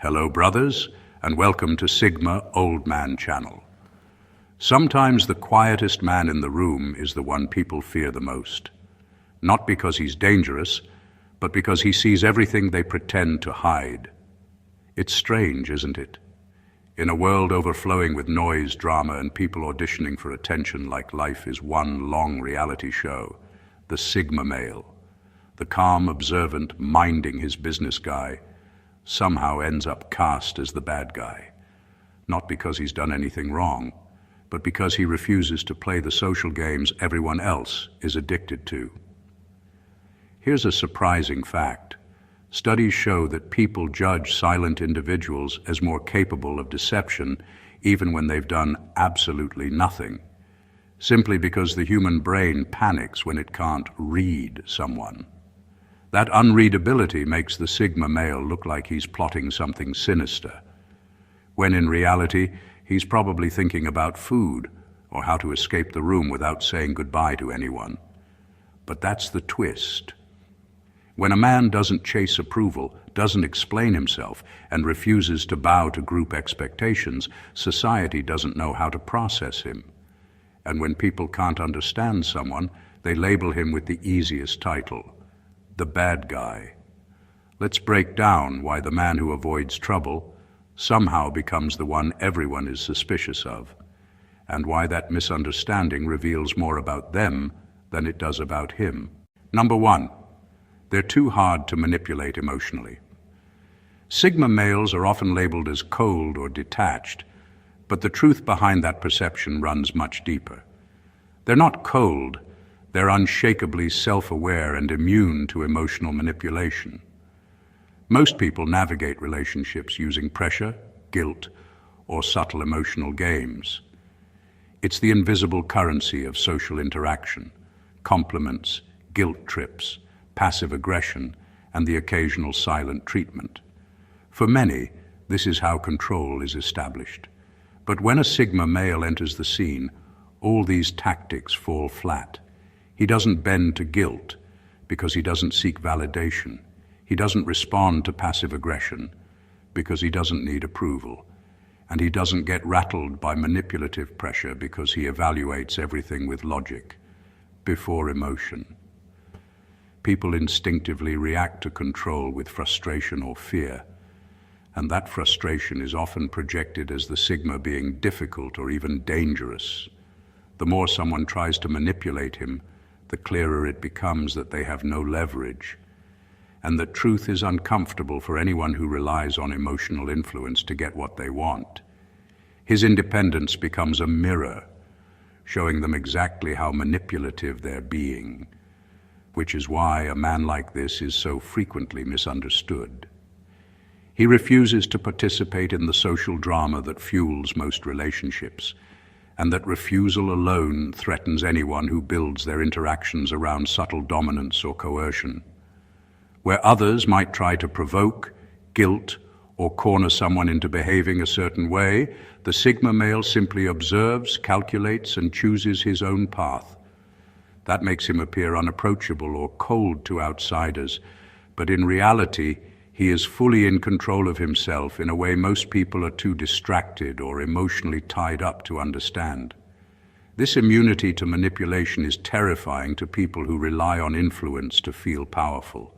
Hello, brothers, and welcome to Sigma Old Man Channel. Sometimes the quietest man in the room is the one people fear the most. Not because he's dangerous, but because he sees everything they pretend to hide. It's strange, isn't it? In a world overflowing with noise, drama, and people auditioning for attention like life is one long reality show, the Sigma male, the calm, observant, minding his business guy, somehow ends up cast as the bad guy. Not because he's done anything wrong, but because he refuses to play the social games everyone else is addicted to. Here's a surprising fact. Studies show that people judge silent individuals as more capable of deception even when they've done absolutely nothing, simply because the human brain panics when it can't read someone. That unreadability makes the Sigma male look like he's plotting something sinister, when in reality he's probably thinking about food or how to escape the room without saying goodbye to anyone. But that's the twist. When a man doesn't chase approval, doesn't explain himself, and refuses to bow to group expectations, society doesn't know how to process him. And when people can't understand someone, they label him with the easiest title, the bad guy. Let's break down why the man who avoids trouble somehow becomes the one everyone is suspicious of, and why that misunderstanding reveals more about them than it does about him. Number one, they're too hard to manipulate emotionally. Sigma males are often labeled as cold or detached, but the truth behind that perception runs much deeper. They're not cold, they're unshakably self-aware and immune to emotional manipulation. Most people navigate relationships using pressure, guilt, or subtle emotional games. It's the invisible currency of social interaction, compliments, guilt trips, passive aggression, and the occasional silent treatment. For many, this is how control is established. But when a Sigma male enters the scene, all these tactics fall flat. He doesn't bend to guilt because he doesn't seek validation. He doesn't respond to passive aggression because he doesn't need approval. And he doesn't get rattled by manipulative pressure because he evaluates everything with logic before emotion. People instinctively react to control with frustration or fear, and that frustration is often projected as the Sigma being difficult or even dangerous. The more someone tries to manipulate him, the clearer it becomes that they have no leverage, and that truth is uncomfortable for anyone who relies on emotional influence to get what they want. His independence becomes a mirror, showing them exactly how manipulative they're being, which is why a man like this is so frequently misunderstood. He refuses to participate in the social drama that fuels most relationships, and that refusal alone threatens anyone who builds their interactions around subtle dominance or coercion. Where others might try to provoke, guilt, or corner someone into behaving a certain way, the Sigma male simply observes, calculates, and chooses his own path. That makes him appear unapproachable or cold to outsiders, but in reality, he is fully in control of himself in a way most people are too distracted or emotionally tied up to understand. This immunity to manipulation is terrifying to people who rely on influence to feel powerful.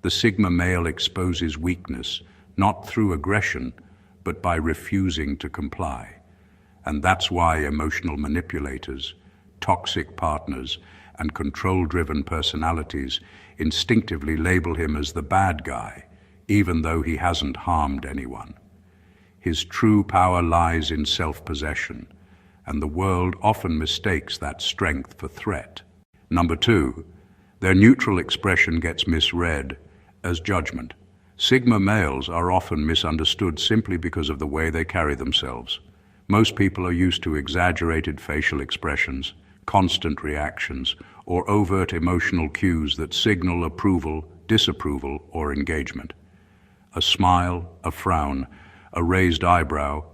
The Sigma male exposes weakness, not through aggression, but by refusing to comply. And that's why emotional manipulators, toxic partners, and control-driven personalities instinctively label him as the bad guy, even though he hasn't harmed anyone. His true power lies in self-possession, and the world often mistakes that strength for threat. Number two, their neutral expression gets misread as judgment. Sigma males are often misunderstood simply because of the way they carry themselves. Most people are used to exaggerated facial expressions, constant reactions, or overt emotional cues that signal approval, disapproval, or engagement. A smile, a frown, a raised eyebrow.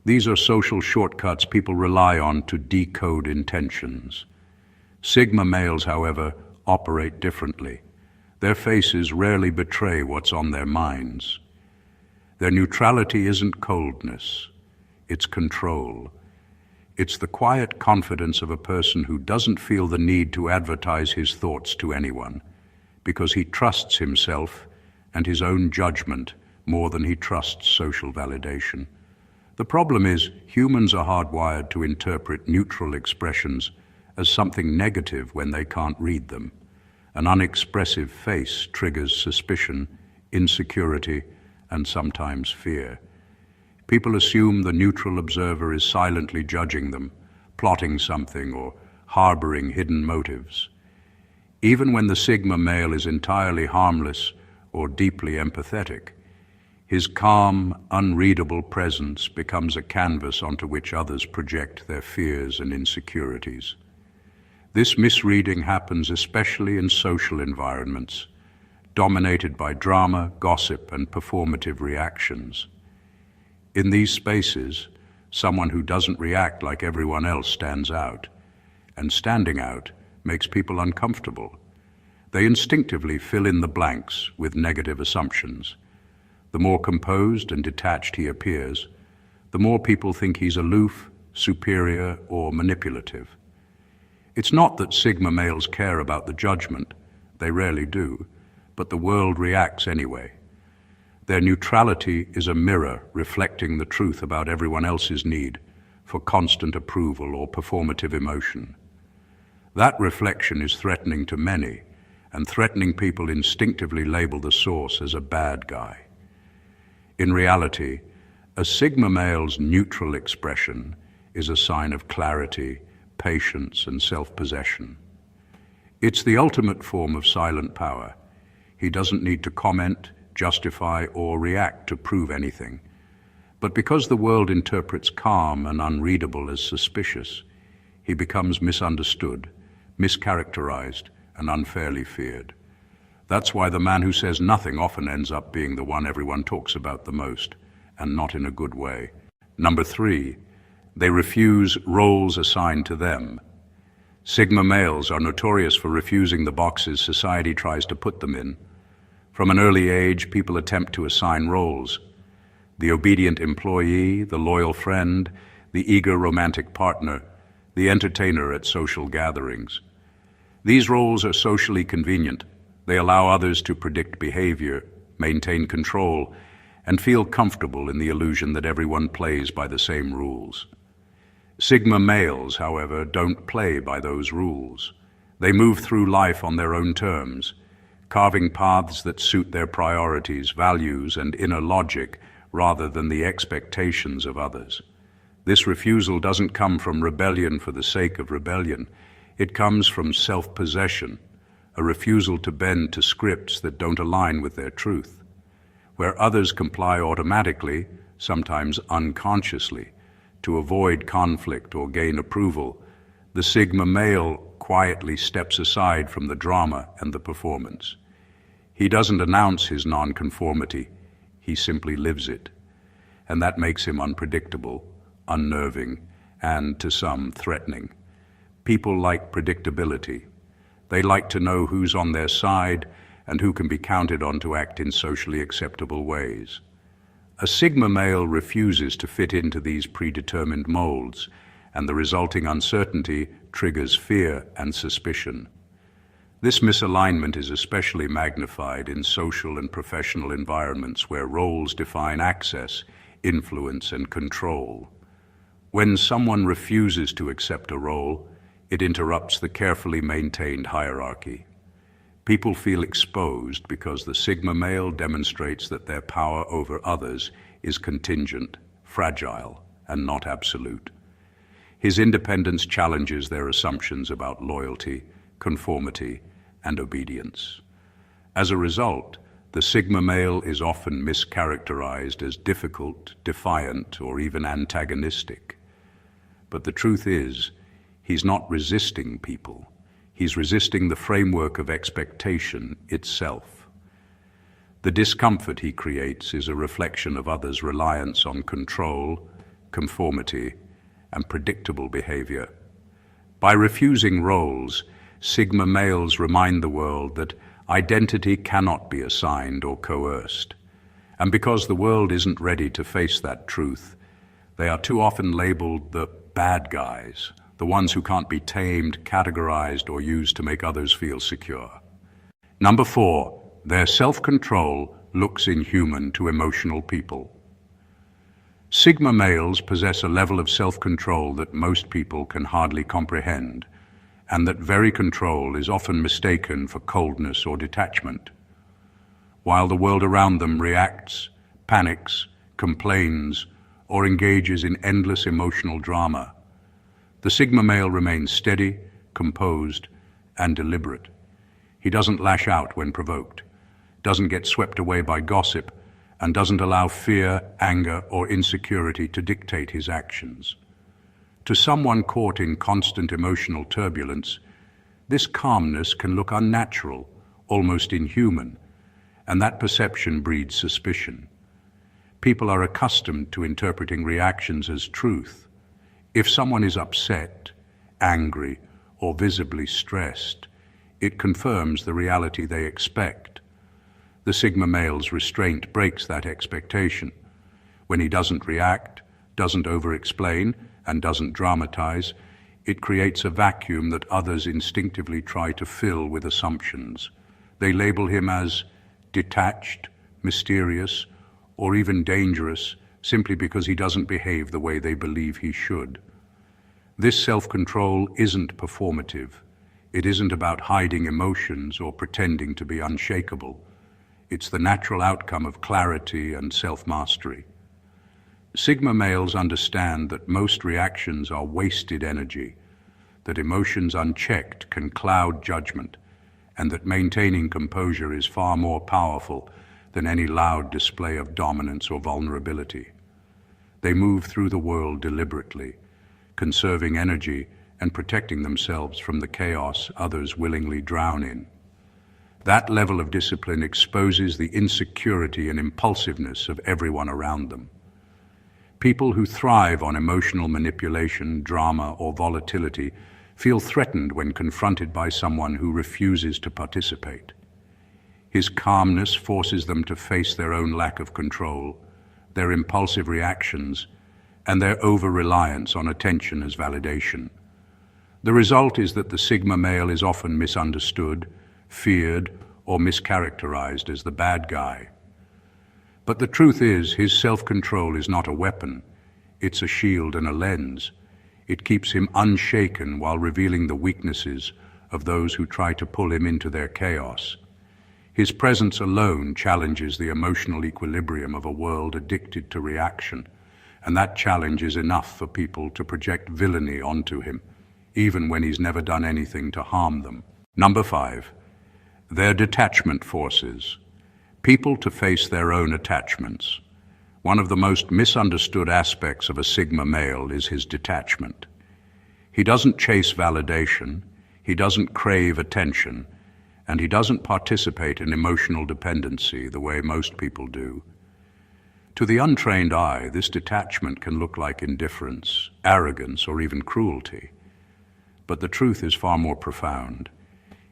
These are social shortcuts people rely on to decode intentions. Sigma males, however, operate differently. Their faces rarely betray what's on their minds. Their neutrality isn't coldness, it's control. It's the quiet confidence of a person who doesn't feel the need to advertise his thoughts to anyone, because he trusts himself and his own judgment more than he trusts social validation. The problem is, humans are hardwired to interpret neutral expressions as something negative when they can't read them. An unexpressive face triggers suspicion, insecurity, and sometimes fear. People assume the neutral observer is silently judging them, plotting something, or harboring hidden motives. Even when the Sigma male is entirely harmless or deeply empathetic, his calm, unreadable presence becomes a canvas onto which others project their fears and insecurities. This misreading happens especially in social environments, dominated by drama, gossip, and performative reactions. In these spaces, someone who doesn't react like everyone else stands out, and standing out makes people uncomfortable. They instinctively fill in the blanks with negative assumptions. The more composed and detached he appears, the more people think he's aloof, superior, or manipulative. It's not that Sigma males care about the judgment, they rarely do, but the world reacts anyway. Their neutrality is a mirror reflecting the truth about everyone else's need for constant approval or performative emotion. That reflection is threatening to many, and threatening people instinctively label the source as a bad guy. In reality, a Sigma male's neutral expression is a sign of clarity, patience, and self-possession. It's the ultimate form of silent power. He doesn't need to comment, justify, or react to prove anything. But because the world interprets calm and unreadable as suspicious, he becomes misunderstood, mischaracterized, and unfairly feared. That's why the man who says nothing often ends up being the one everyone talks about the most, and not in a good way. Number 3, they refuse roles assigned to them. Sigma males are notorious for refusing the boxes society tries to put them in. From an early age, people attempt to assign roles: the obedient employee, the loyal friend, the eager romantic partner, the entertainer at social gatherings. These roles are socially convenient. They allow others to predict behavior, maintain control, and feel comfortable in the illusion that everyone plays by the same rules. Sigma males, however, don't play by those rules. They move through life on their own terms, carving paths that suit their priorities, values, and inner logic rather than the expectations of others. This refusal doesn't come from rebellion for the sake of rebellion. It comes from self-possession, a refusal to bend to scripts that don't align with their truth. Where others comply automatically, sometimes unconsciously, to avoid conflict or gain approval, the Sigma male quietly steps aside from the drama and the performance. He doesn't announce his nonconformity, he simply lives it. And that makes him unpredictable, unnerving, and to some threatening. People like predictability. They like to know who's on their side and who can be counted on to act in socially acceptable ways. A Sigma male refuses to fit into these predetermined molds, and the resulting uncertainty triggers fear and suspicion. This misalignment is especially magnified in social and professional environments where roles define access, influence, and control. When someone refuses to accept a role, it interrupts the carefully maintained hierarchy. People feel exposed because the Sigma male demonstrates that their power over others is contingent, fragile, and not absolute. His independence challenges their assumptions about loyalty, conformity, and obedience. As a result, the Sigma male is often mischaracterized as difficult, defiant, or even antagonistic. But the truth is, he's not resisting people. He's resisting the framework of expectation itself. The discomfort he creates is a reflection of others' reliance on control, conformity, and predictable behavior. By refusing roles, Sigma males remind the world that identity cannot be assigned or coerced, And because the world isn't ready to face that truth, they are too often labeled the bad guys, the ones who can't be tamed, categorized, or used to make others feel secure. Number 4, their self-control looks inhuman to emotional people. Sigma males possess a level of self-control that most people can hardly comprehend, and that very control is often mistaken for coldness or detachment. While the world around them reacts, panics, complains, or engages in endless emotional drama, the Sigma male remains steady, composed, and deliberate. He doesn't lash out when provoked, doesn't get swept away by gossip, and doesn't allow fear, anger, or insecurity to dictate his actions. To someone caught in constant emotional turbulence, this calmness can look unnatural, almost inhuman, and that perception breeds suspicion. People are accustomed to interpreting reactions as truth. If someone is upset, angry, or visibly stressed, it confirms the reality they expect. The Sigma male's restraint breaks that expectation. When he doesn't react, doesn't over-explain, and doesn't dramatize, it creates a vacuum that others instinctively try to fill with assumptions. They label him as detached, mysterious, or even dangerous simply because he doesn't behave the way they believe he should. This self-control isn't performative. It isn't about hiding emotions or pretending to be unshakable. It's the natural outcome of clarity and self-mastery. Sigma males understand that most reactions are wasted energy, that emotions unchecked can cloud judgment, and that maintaining composure is far more powerful than any loud display of dominance or vulnerability. They move through the world deliberately, conserving energy and protecting themselves from the chaos others willingly drown in. That level of discipline exposes the insecurity and impulsiveness of everyone around them. People who thrive on emotional manipulation, drama, or volatility feel threatened when confronted by someone who refuses to participate. His calmness forces them to face their own lack of control, their impulsive reactions, and their over-reliance on attention as validation. The result is that the Sigma male is often misunderstood, feared, or mischaracterized as the bad guy. But the truth is, his self-control is not a weapon. It's a shield and a lens. It keeps him unshaken while revealing the weaknesses of those who try to pull him into their chaos. His presence alone challenges the emotional equilibrium of a world addicted to reaction, and that challenge is enough for people to project villainy onto him, even when he's never done anything to harm them. Number 5, their detachment forces. People to face their own attachments. One of the most misunderstood aspects of a Sigma male is his detachment. He doesn't chase validation, he doesn't crave attention, and he doesn't participate in emotional dependency the way most people do. To the untrained eye, this detachment can look like indifference, arrogance, or even cruelty. But the truth is far more profound.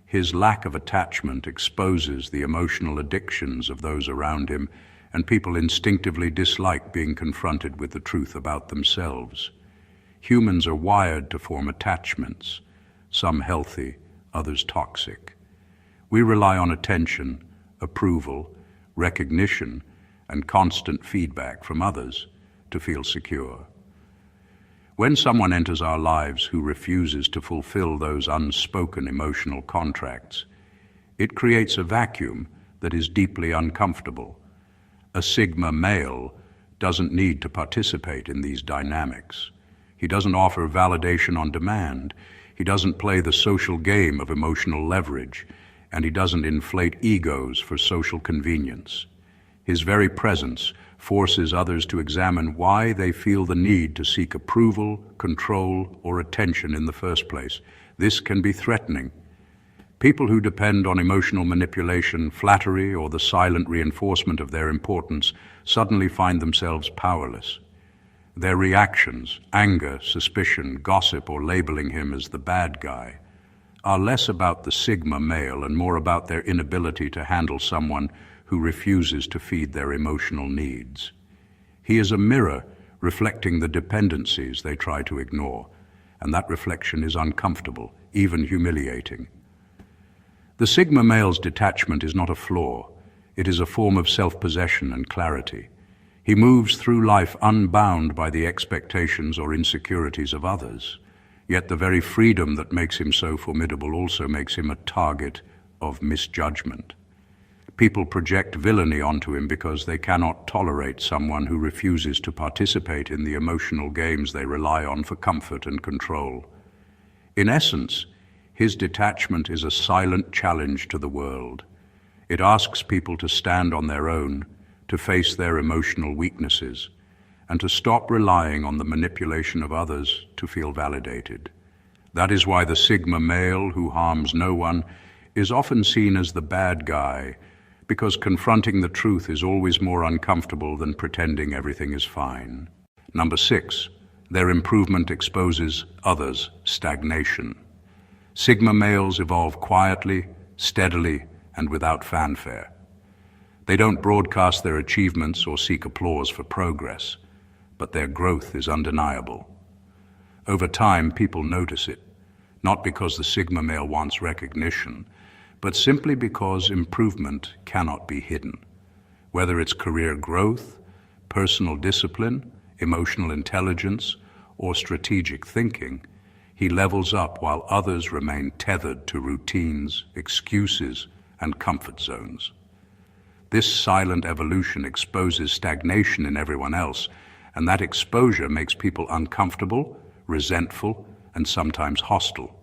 His lack of attachment exposes the emotional addictions of those around him, and people instinctively dislike being confronted with the truth about themselves. Humans are wired to form attachments, some healthy, others toxic. We rely on attention, approval, recognition, and constant feedback from others to feel secure. When someone enters our lives who refuses to fulfill those unspoken emotional contracts, it creates a vacuum that is deeply uncomfortable. A Sigma male doesn't need to participate in these dynamics. He doesn't offer validation on demand. He doesn't play the social game of emotional leverage, and he doesn't inflate egos for social convenience. His very presence forces others to examine why they feel the need to seek approval, control, or attention in the first place. This can be threatening. People who depend on emotional manipulation, flattery, or the silent reinforcement of their importance suddenly find themselves powerless. Their reactions, anger, suspicion, gossip, or labeling him as the bad guy, are less about the Sigma male and more about their inability to handle someone who refuses to feed their emotional needs. He is a mirror reflecting the dependencies they try to ignore, and that reflection is uncomfortable, even humiliating. The Sigma male's detachment is not a flaw. It is a form of self-possession and clarity. He moves through life unbound by the expectations or insecurities of others. Yet the very freedom that makes him so formidable also makes him a target of misjudgment. People project villainy onto him because they cannot tolerate someone who refuses to participate in the emotional games they rely on for comfort and control. In essence, his detachment is a silent challenge to the world. It asks people to stand on their own, to face their emotional weaknesses, and to stop relying on the manipulation of others to feel validated. That is why the Sigma male, who harms no one, is often seen as the bad guy, because confronting the truth is always more uncomfortable than pretending everything is fine. Number 6, their improvement exposes others' stagnation. Sigma males evolve quietly, steadily, and without fanfare. They don't broadcast their achievements or seek applause for progress, but their growth is undeniable. Over time, people notice it, not because the Sigma male wants recognition, but simply because improvement cannot be hidden. Whether it's career growth, personal discipline, emotional intelligence, or strategic thinking, he levels up while others remain tethered to routines, excuses, and comfort zones. This silent evolution exposes stagnation in everyone else, and that exposure makes people uncomfortable, resentful, and sometimes hostile.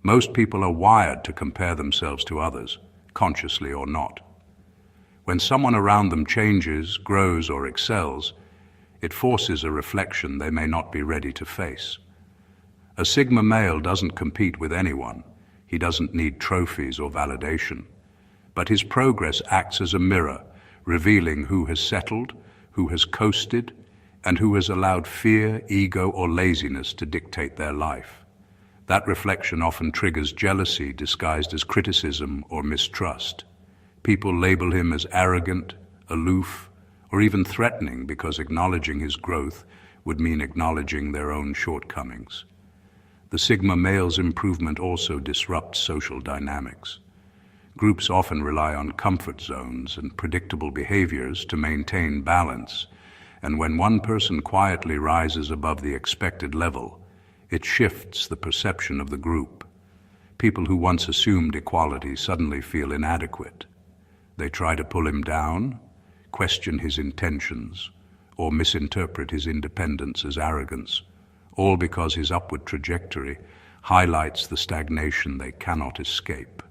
Most people are wired to compare themselves to others, consciously or not. When someone around them changes, grows, or excels, it forces a reflection they may not be ready to face. A Sigma male doesn't compete with anyone. He doesn't need trophies or validation. But his progress acts as a mirror, revealing who has settled, who has coasted, and who has allowed fear, ego, or laziness to dictate their life. That reflection often triggers jealousy disguised as criticism or mistrust. People label him as arrogant, aloof, or even threatening because acknowledging his growth would mean acknowledging their own shortcomings. The Sigma male's improvement also disrupts social dynamics. Groups often rely on comfort zones and predictable behaviors to maintain balance, and when one person quietly rises above the expected level, it shifts the perception of the group. People who once assumed equality suddenly feel inadequate. They try to pull him down, question his intentions, or misinterpret his independence as arrogance, all because his upward trajectory highlights the stagnation they cannot escape.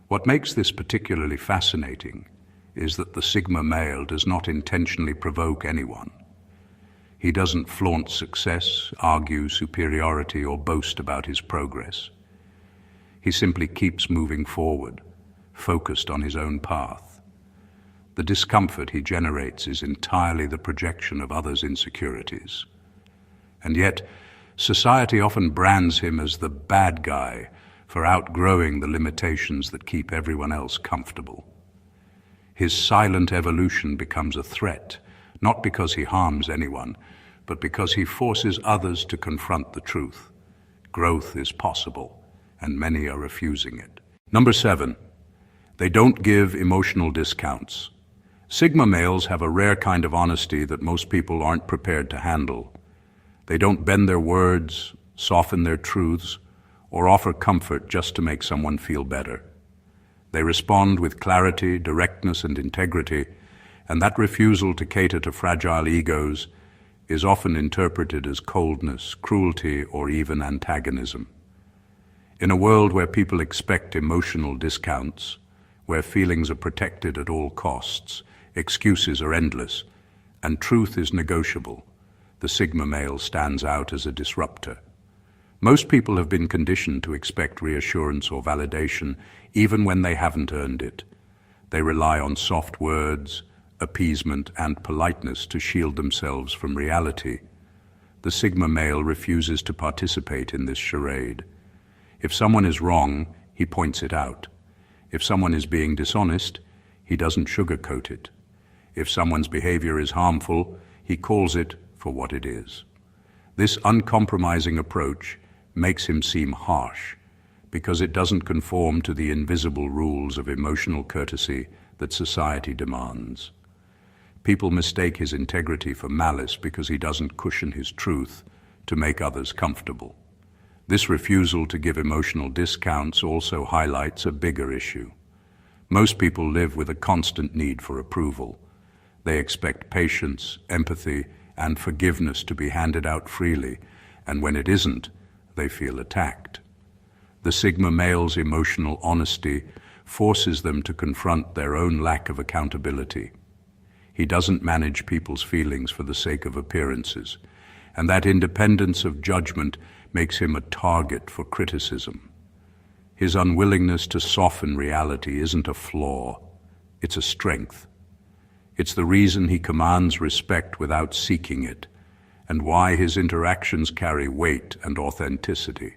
What makes this particularly fascinating is that the Sigma male does not intentionally provoke anyone. He doesn't flaunt success, argue superiority, or boast about his progress. He simply keeps moving forward, focused on his own path. The discomfort he generates is entirely the projection of others' insecurities. And yet, society often brands him as the bad guy for outgrowing the limitations that keep everyone else comfortable. His silent evolution becomes a threat, not because he harms anyone, but because he forces others to confront the truth. Growth is possible, and many are refusing it. Number 7, they don't give emotional discounts. Sigma males have a rare kind of honesty that most people aren't prepared to handle. They don't bend their words, soften their truths, or offer comfort just to make someone feel better. They respond with clarity, directness, and integrity, and that refusal to cater to fragile egos is often interpreted as coldness, cruelty, or even antagonism. In a world where people expect emotional discounts, where feelings are protected at all costs, excuses are endless, and truth is negotiable, the Sigma male stands out as a disruptor. Most people have been conditioned to expect reassurance or validation even when they haven't earned it. They rely on soft words, appeasement, and politeness to shield themselves from reality. The Sigma male refuses to participate in this charade. If someone is wrong, he points it out. If someone is being dishonest, He doesn't sugarcoat it. If someone's behavior is harmful, he calls it for what it is. This uncompromising approach makes him seem harsh because it doesn't conform to the invisible rules of emotional courtesy that society demands. People mistake his integrity for malice because he doesn't cushion his truth to make others comfortable. This refusal to give emotional discounts also highlights a bigger issue. Most people live with a constant need for approval. They expect patience, empathy, and forgiveness to be handed out freely, and when it isn't, they feel attacked. The Sigma male's emotional honesty forces them to confront their own lack of accountability. He doesn't manage people's feelings for the sake of appearances, and that independence of judgment makes him a target for criticism. His unwillingness to soften reality isn't a flaw, it's a strength. It's the reason he commands respect without seeking it, and why his interactions carry weight and authenticity.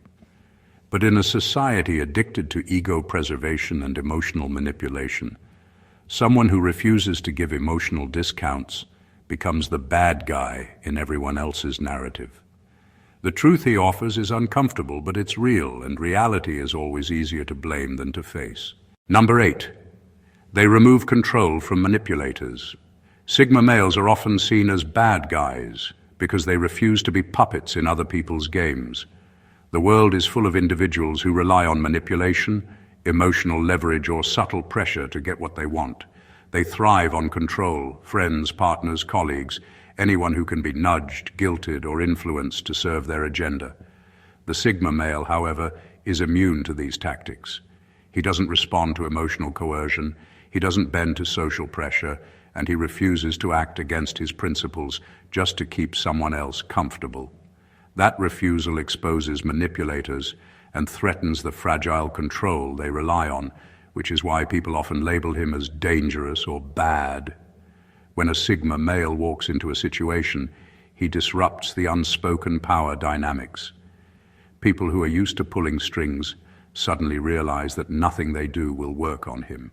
But in a society addicted to ego preservation and emotional manipulation, someone who refuses to give emotional discounts becomes the bad guy in everyone else's narrative. The truth he offers is uncomfortable, but it's real, and reality is always easier to blame than to face. Number 8. They remove control from manipulators. Sigma males are often seen as bad guys because they refuse to be puppets in other people's games. The world is full of individuals who rely on manipulation, emotional leverage, or subtle pressure to get what they want. They thrive on control, friends, partners, colleagues, anyone who can be nudged, guilted, or influenced to serve their agenda. The Sigma male, however, is immune to these tactics. He doesn't respond to emotional coercion, he doesn't bend to social pressure, and he refuses to act against his principles just to keep someone else comfortable. That refusal exposes manipulators and threatens the fragile control they rely on, which is why people often label him as dangerous or bad. When a Sigma male walks into a situation, he disrupts the unspoken power dynamics. People who are used to pulling strings suddenly realize that nothing they do will work on him.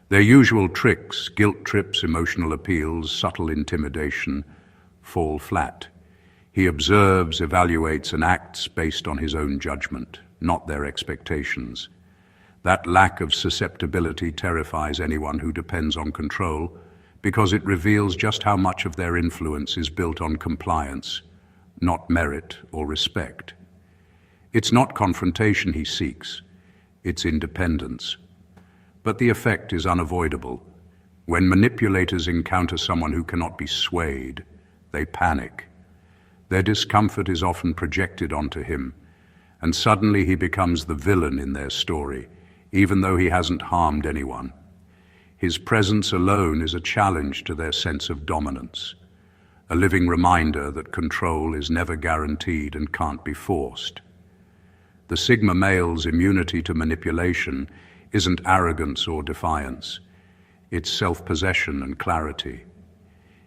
Their usual tricks, guilt trips, emotional appeals, subtle intimidation, fall flat. He observes, evaluates, and acts based on his own judgment, not their expectations. That lack of susceptibility terrifies anyone who depends on control because it reveals just how much of their influence is built on compliance, not merit or respect. It's not confrontation he seeks, it's independence. But the effect is unavoidable. When manipulators encounter someone who cannot be swayed, they panic. Their discomfort is often projected onto him, and suddenly he becomes the villain in their story, even though he hasn't harmed anyone. His presence alone is a challenge to their sense of dominance, a living reminder that control is never guaranteed and can't be forced. The Sigma male's immunity to manipulation isn't arrogance or defiance, it's self-possession and clarity.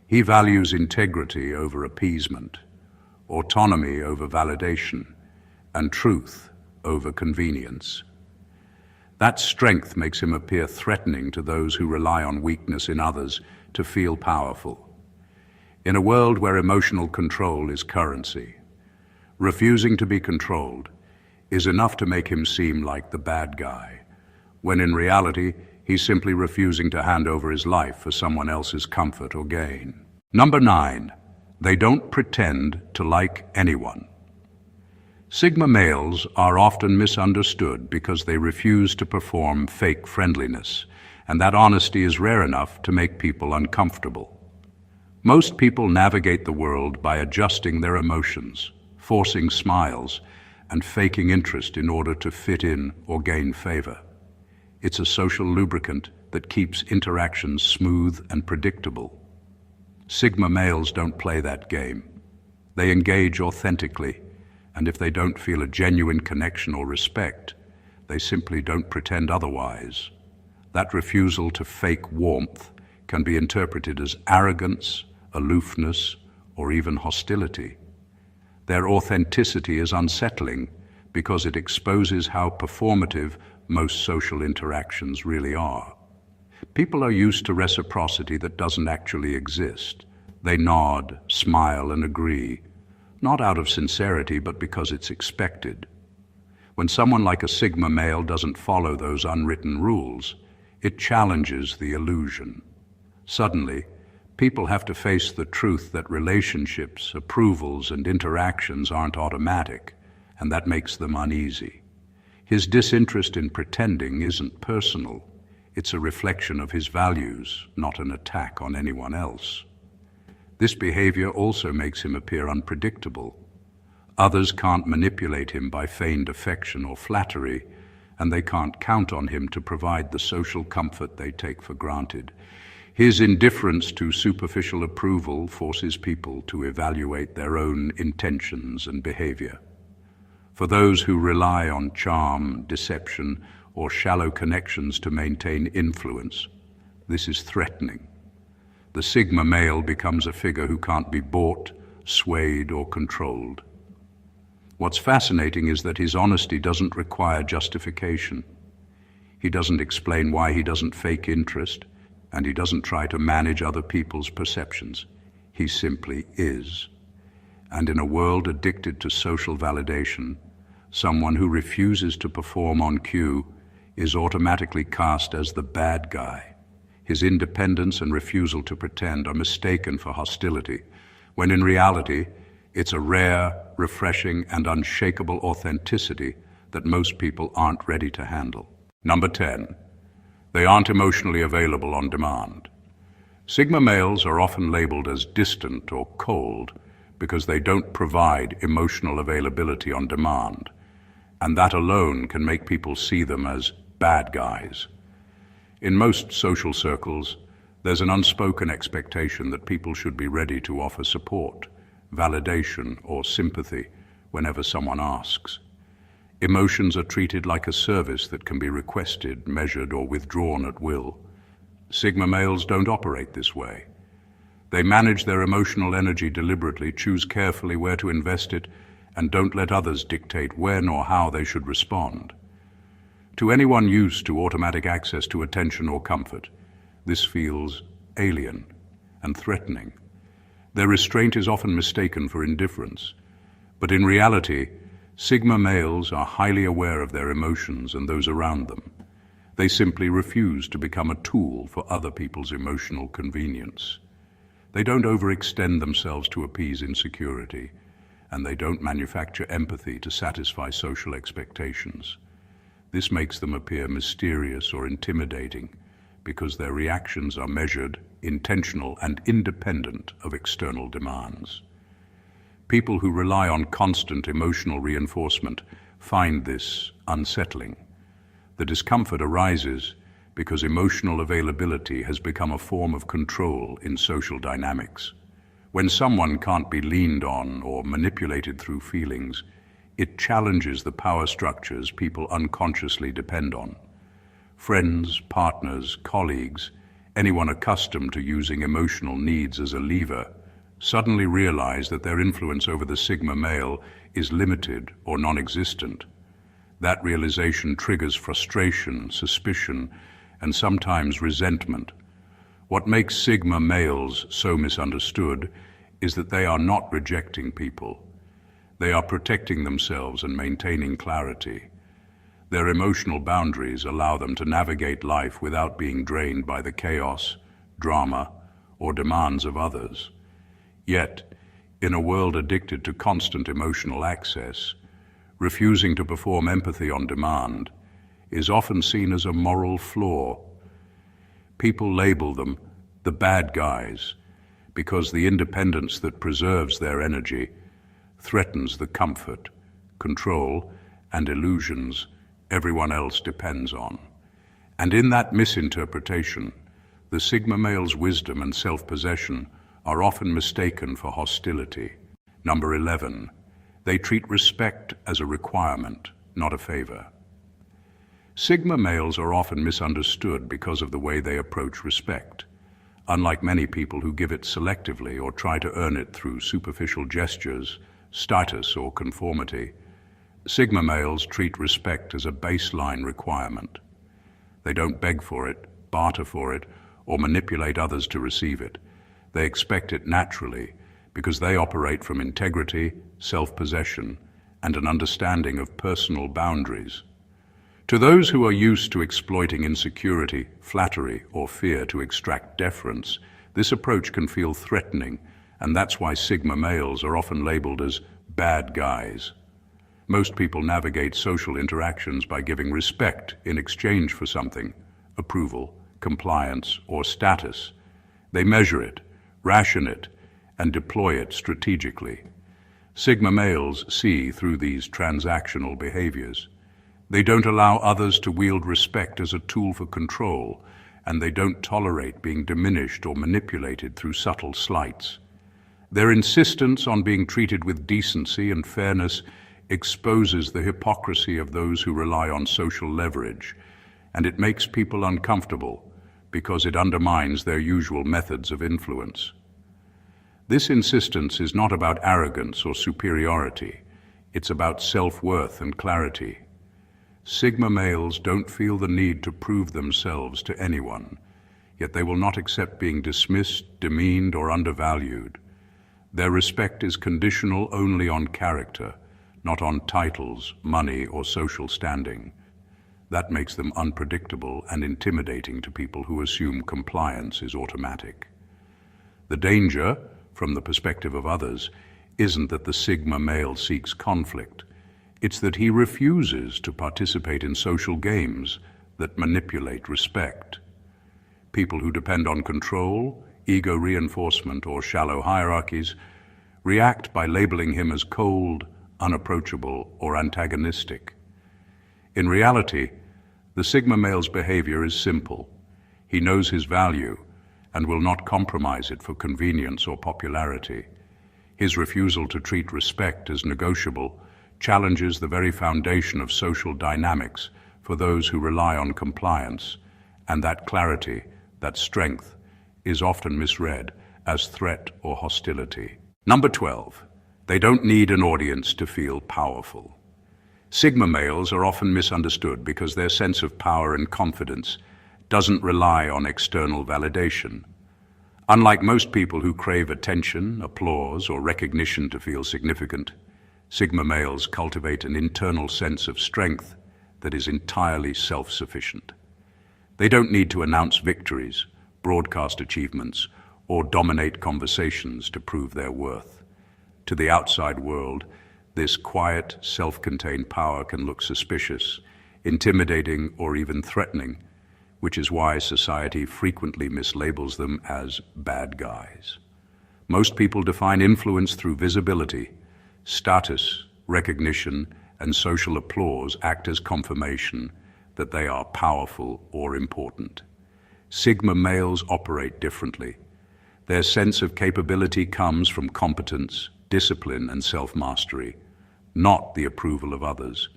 He values integrity over appeasement, autonomy over validation, and truth over convenience. That strength makes him appear threatening to those who rely on weakness in others to feel powerful. In a world where emotional control is currency, refusing to be controlled is enough to make him seem like the bad guy, when in reality, he's simply refusing to hand over his life for someone else's comfort or gain. Number 9, they don't pretend to like anyone. Sigma males are often misunderstood because they refuse to perform fake friendliness, and that honesty is rare enough to make people uncomfortable. Most people navigate the world by adjusting their emotions, forcing smiles, and faking interest in order to fit in or gain favor. It's a social lubricant that keeps interactions smooth and predictable. Sigma males don't play that game. They engage authentically, and if they don't feel a genuine connection or respect, they simply don't pretend otherwise. That refusal to fake warmth can be interpreted as arrogance, aloofness, or even hostility. Their authenticity is unsettling because it exposes how performative most social interactions really are. People are used to reciprocity that doesn't actually exist. They nod, smile, and agree, not out of sincerity, but because it's expected. When someone like a Sigma male doesn't follow those unwritten rules, it challenges the illusion. Suddenly, people have to face the truth that relationships, approvals, and interactions aren't automatic, and that makes them uneasy. His disinterest in pretending isn't personal. It's a reflection of his values, not an attack on anyone else. This behavior also makes him appear unpredictable. Others can't manipulate him by feigned affection or flattery, and they can't count on him to provide the social comfort they take for granted. His indifference to superficial approval forces people to evaluate their own intentions and behavior. For those who rely on charm, deception, or shallow connections to maintain influence, this is threatening. The Sigma male becomes a figure who can't be bought, swayed, or controlled. What's fascinating is that his honesty doesn't require justification. He doesn't explain why he doesn't fake interest, and he doesn't try to manage other people's perceptions. He simply is. And in a world addicted to social validation, someone who refuses to perform on cue is automatically cast as the bad guy. His independence and refusal to pretend are mistaken for hostility, when in reality, it's a rare, refreshing, and unshakable authenticity that most people aren't ready to handle. Number 10. They aren't emotionally available on demand. Sigma males are often labeled as distant or cold because they don't provide emotional availability on demand, and that alone can make people see them as bad guys. In most social circles, there's an unspoken expectation that people should be ready to offer support, validation, or sympathy whenever someone asks. Emotions are treated like a service that can be requested, measured, or withdrawn at will. Sigma males don't operate this way. They manage their emotional energy deliberately, choose carefully where to invest it, and don't let others dictate when or how they should respond. To anyone used to automatic access to attention or comfort, this feels alien and threatening. Their restraint is often mistaken for indifference, but in reality, Sigma males are highly aware of their emotions and those around them. They simply refuse to become a tool for other people's emotional convenience. They don't overextend themselves to appease insecurity, and they don't manufacture empathy to satisfy social expectations. This makes them appear mysterious or intimidating because their reactions are measured, intentional, and independent of external demands. People who rely on constant emotional reinforcement find this unsettling. The discomfort arises because emotional availability has become a form of control in social dynamics. When someone can't be leaned on or manipulated through feelings, it challenges the power structures people unconsciously depend on. Friends, partners, colleagues, anyone accustomed to using emotional needs as a lever, suddenly realize that their influence over the Sigma male is limited or non-existent. That realization triggers frustration, suspicion, and sometimes resentment. What makes Sigma males so misunderstood is that they are not rejecting people. They are protecting themselves and maintaining clarity. Their emotional boundaries allow them to navigate life without being drained by the chaos, drama, or demands of others. Yet, in a world addicted to constant emotional access, refusing to perform empathy on demand is often seen as a moral flaw. People label them the bad guys because the independence that preserves their energy threatens the comfort, control, and illusions everyone else depends on. And in that misinterpretation, the Sigma male's wisdom and self-possession are often mistaken for hostility. Number 11, they treat respect as a requirement, not a favor. Sigma males are often misunderstood because of the way they approach respect. Unlike many people who give it selectively or try to earn it through superficial gestures, status, or conformity, Sigma males treat respect as a baseline requirement. They don't beg for it, barter for it, or manipulate others to receive it. They expect it naturally because they operate from integrity, self-possession, and an understanding of personal boundaries. To those who are used to exploiting insecurity, flattery, or fear to extract deference, this approach can feel threatening, and that's why Sigma males are often labeled as bad guys. Most people navigate social interactions by giving respect in exchange for something, approval, compliance, or status. They measure it, ration it, and deploy it strategically. Sigma males see through these transactional behaviors. They don't allow others to wield respect as a tool for control, and they don't tolerate being diminished or manipulated through subtle slights. Their insistence on being treated with decency and fairness exposes the hypocrisy of those who rely on social leverage, and it makes people uncomfortable because it undermines their usual methods of influence. This insistence is not about arrogance or superiority. It's about self-worth and clarity. Sigma males don't feel the need to prove themselves to anyone, yet they will not accept being dismissed, demeaned, or undervalued. Their respect is conditional only on character, not on titles, money, or social standing. That makes them unpredictable and intimidating to people who assume compliance is automatic. The danger, from the perspective of others, isn't that the Sigma male seeks conflict. It's that he refuses to participate in social games that manipulate respect. People who depend on control, ego reinforcement, or shallow hierarchies react by labeling him as cold, unapproachable, or antagonistic. In reality, the Sigma male's behavior is simple. He knows his value and will not compromise it for convenience or popularity. His refusal to treat respect as negotiable challenges the very foundation of social dynamics for those who rely on compliance, and that clarity, that strength, is often misread as threat or hostility. Number 12, they don't need an audience to feel powerful. Sigma males are often misunderstood because their sense of power and confidence doesn't rely on external validation. Unlike most people who crave attention, applause, or recognition to feel significant, Sigma males cultivate an internal sense of strength that is entirely self-sufficient. They don't need to announce victories, broadcast achievements, or dominate conversations to prove their worth. To the outside world, this quiet, self-contained power can look suspicious, intimidating, or even threatening, which is why society frequently mislabels them as bad guys. Most people define influence through visibility. Status, recognition, and social applause act as confirmation that they are powerful or important. Sigma males operate differently. Their sense of capability comes from competence, discipline, and self-mastery, not the approval of others.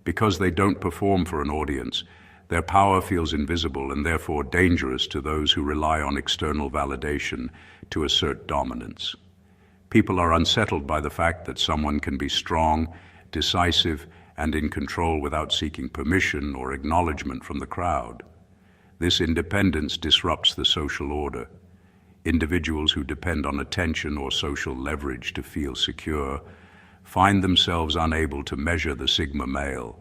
Because they don't perform for an audience, their power feels invisible and therefore dangerous to those who rely on external validation to assert dominance. People are unsettled by the fact that someone can be strong, decisive, and in control without seeking permission or acknowledgement from the crowd. This independence disrupts the social order. Individuals who depend on attention or social leverage to feel secure find themselves unable to measure the Sigma male.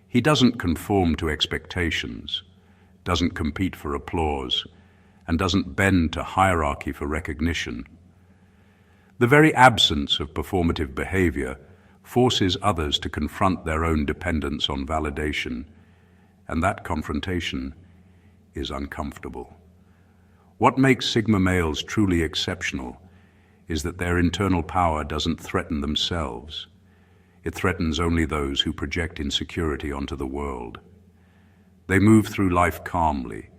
He doesn't conform to expectations, doesn't compete for applause, and doesn't bend to hierarchy for recognition. The very absence of performative behavior forces others to confront their own dependence on validation, and that confrontation is uncomfortable. What makes Sigma males truly exceptional is that their internal power doesn't threaten themselves. It threatens only those who project insecurity onto the world. They move through life calmly,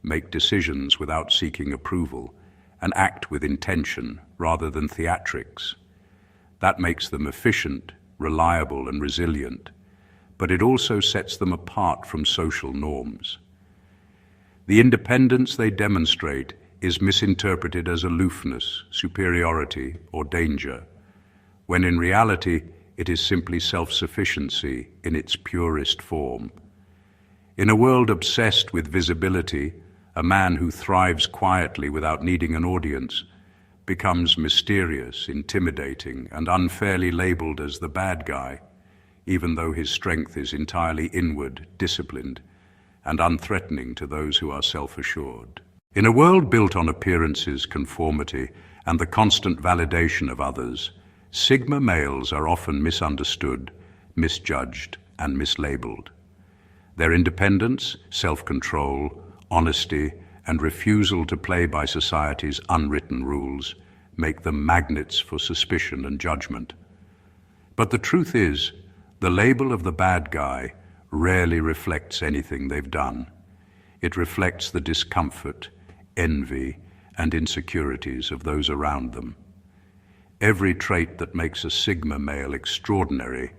make decisions without seeking approval, and act with intention rather than theatrics. That makes them efficient, reliable, and resilient, but it also sets them apart from social norms. The independence they demonstrate is misinterpreted as aloofness, superiority, or danger, when in reality it is simply self-sufficiency in its purest form. In a world obsessed with visibility, a man who thrives quietly without needing an audience becomes mysterious, intimidating, and unfairly labeled as the bad guy, even though his strength is entirely inward, disciplined, and unthreatening to those who are self-assured. In a world built on appearances, conformity, and the constant validation of others, Sigma males are often misunderstood, misjudged, and mislabeled. Their independence, self-control, honesty, and refusal to play by society's unwritten rules make them magnets for suspicion and judgment. But the truth is, the label of the bad guy rarely reflects anything they've done. It reflects the discomfort, envy, and insecurities of those around them. Every trait that makes a Sigma male extraordinary,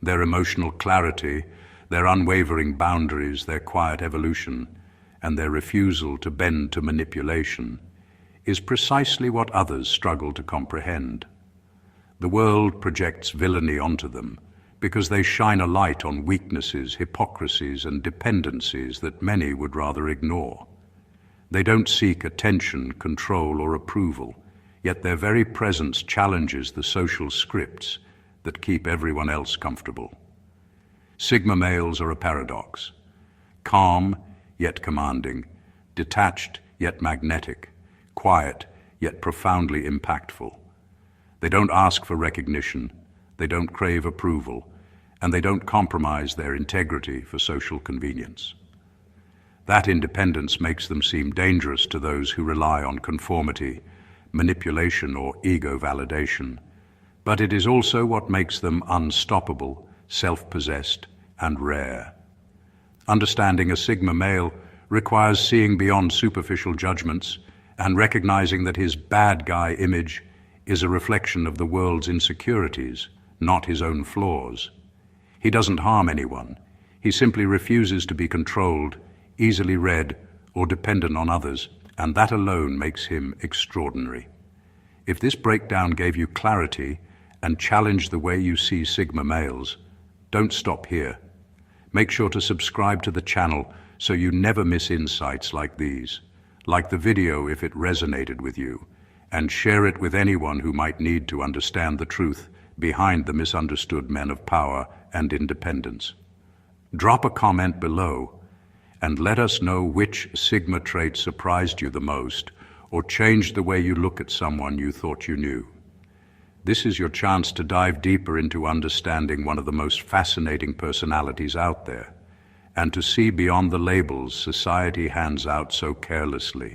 their emotional clarity, their unwavering boundaries, their quiet evolution, and their refusal to bend to manipulation, is precisely what others struggle to comprehend. The world projects villainy onto them because they shine a light on weaknesses, hypocrisies, and dependencies that many would rather ignore. They don't seek attention, control, or approval, yet their very presence challenges the social scripts that keep everyone else comfortable. Sigma males are a paradox. Calm, yet commanding, detached, yet magnetic, quiet, yet profoundly impactful. They don't ask for recognition, they don't crave approval, and they don't compromise their integrity for social convenience. That independence makes them seem dangerous to those who rely on conformity, manipulation, or ego validation, but it is also what makes them unstoppable, self-possessed, and rare. Understanding a Sigma male requires seeing beyond superficial judgments and recognizing that his bad guy image is a reflection of the world's insecurities, not his own flaws. He doesn't harm anyone. He simply refuses to be controlled, easily read, or dependent on others, and that alone makes him extraordinary. If this breakdown gave you clarity and challenged the way you see Sigma males, don't stop here. Make sure to subscribe to the channel so you never miss insights like these. Like the video if it resonated with you, and share it with anyone who might need to understand the truth behind the misunderstood men of power and independence. Drop a comment below and let us know which Sigma trait surprised you the most or changed the way you look at someone you thought you knew. This is your chance to dive deeper into understanding one of the most fascinating personalities out there, and to see beyond the labels society hands out so carelessly.